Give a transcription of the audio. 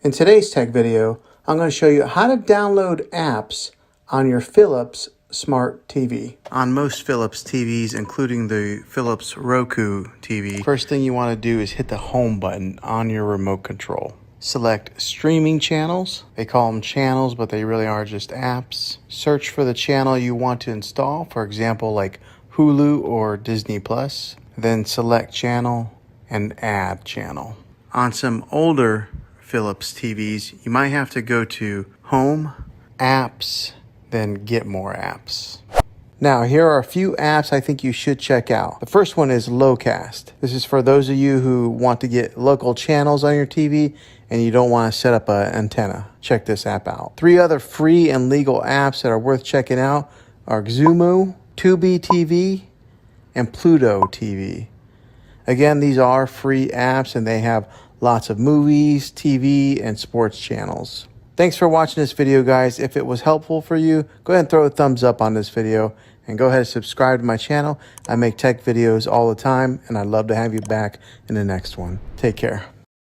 In today's tech video, I'm going to show you how to download apps on your Philips smart TV. On most Philips TVs, including the Philips Roku TV, first thing you want to do is hit the home button on your remote control. Select streaming channels. They call them channels, but they really are just apps. Search for the channel you want to install, for example, like Hulu or Disney Plus. Then select channel and add channel. On some older Philips TVs, you might have to go to Home, Apps, then Get More Apps. Now, here are a few apps I think you should check out. The first one is Locast. This is for those of you who want to get local channels on your TV and you don't want to set up an antenna. Check this app out. 3 other free and legal apps that are worth checking out are Xumo, Tubi TV, and Pluto TV. Again, these are free apps and they have lots of movies, TV, and sports channels. Thanks for watching this video, guys. If it was helpful for you, go ahead and throw a thumbs up on this video and go ahead and subscribe to my channel. I make tech videos all the time and I'd love to have you back in the next one. Take care.